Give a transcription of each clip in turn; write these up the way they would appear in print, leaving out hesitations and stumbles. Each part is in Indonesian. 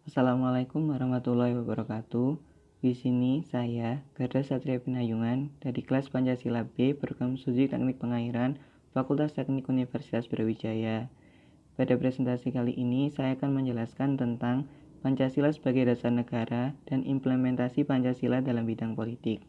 Assalamualaikum warahmatullahi wabarakatuh. Di sini saya, Garda Satria Pinayungan, dari kelas Pancasila B, program studi Teknik Pengairan, Fakultas Teknik Universitas Brawijaya. Pada presentasi kali ini, saya akan menjelaskan tentang Pancasila sebagai dasar negara dan implementasi Pancasila dalam bidang politik.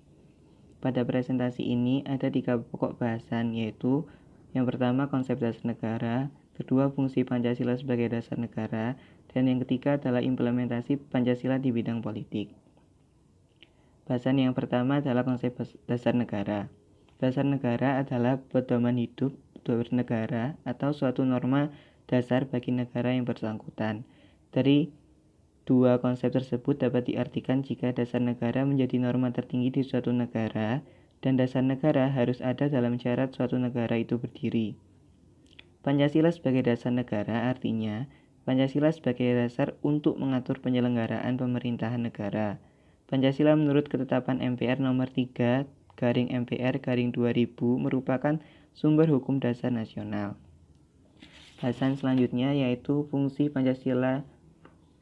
Pada presentasi ini ada 3 pokok bahasan, yaitu yang pertama konsep dasar negara, kedua fungsi Pancasila sebagai dasar negara, dan yang ketiga adalah implementasi Pancasila di bidang politik. Bahasan yang pertama adalah konsep dasar negara. Dasar negara adalah pedoman hidup bernegara atau suatu norma dasar bagi negara yang bersangkutan. Dari dua konsep tersebut dapat diartikan jika dasar negara menjadi norma tertinggi di suatu negara dan dasar negara harus ada dalam syarat suatu negara itu berdiri. Pancasila sebagai dasar negara artinya Pancasila sebagai dasar untuk mengatur penyelenggaraan pemerintahan negara. Pancasila menurut ketetapan MPR nomor 3/MPR/2000 merupakan sumber hukum dasar nasional. Bahasan selanjutnya yaitu fungsi Pancasila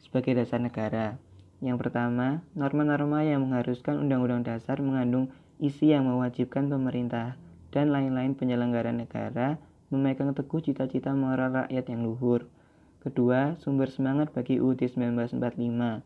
sebagai dasar negara. Yang pertama, norma-norma yang mengharuskan Undang-Undang Dasar mengandung isi yang mewajibkan pemerintah dan lain-lain penyelenggara negara memegang teguh cita-cita moral rakyat yang luhur. Kedua, sumber semangat bagi UUD 1945,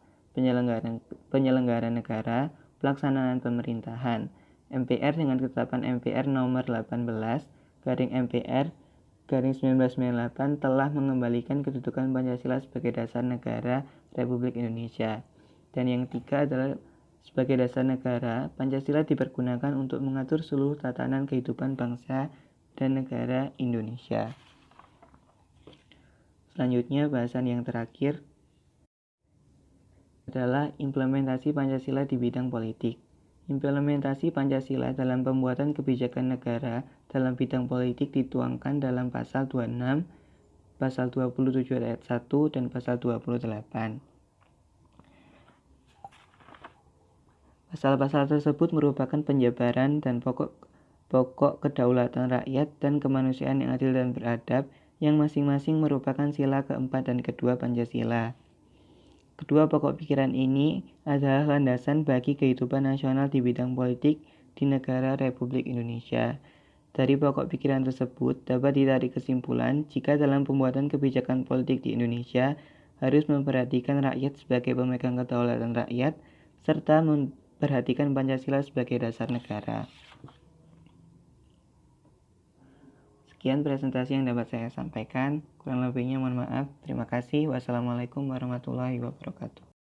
penyelenggara negara, pelaksanaan pemerintahan. MPR dengan ketetapan MPR nomor 18/MPR/1998 telah mengembalikan kedudukan Pancasila sebagai dasar negara Republik Indonesia. Dan yang ketiga adalah sebagai dasar negara, Pancasila dipergunakan untuk mengatur seluruh tatanan kehidupan bangsa dan negara Indonesia. Selanjutnya, bahasan yang terakhir adalah implementasi Pancasila di bidang politik. Implementasi Pancasila dalam pembuatan kebijakan negara dalam bidang politik dituangkan dalam Pasal 26, Pasal 27 ayat 1, dan Pasal 28. Pasal-pasal tersebut merupakan penjabaran dan pokok kedaulatan rakyat dan kemanusiaan yang adil dan beradab yang masing-masing merupakan sila keempat dan kedua Pancasila. Kedua pokok pikiran ini adalah landasan bagi kehidupan nasional di bidang politik di negara Republik Indonesia. Dari pokok pikiran tersebut dapat ditarik kesimpulan jika dalam pembuatan kebijakan politik di Indonesia harus memperhatikan rakyat sebagai pemegang kedaulatan rakyat serta memperhatikan Pancasila sebagai dasar negara. Sekian presentasi yang dapat saya sampaikan. Kurang lebihnya mohon maaf. Terima kasih. Wassalamualaikum warahmatullahi wabarakatuh.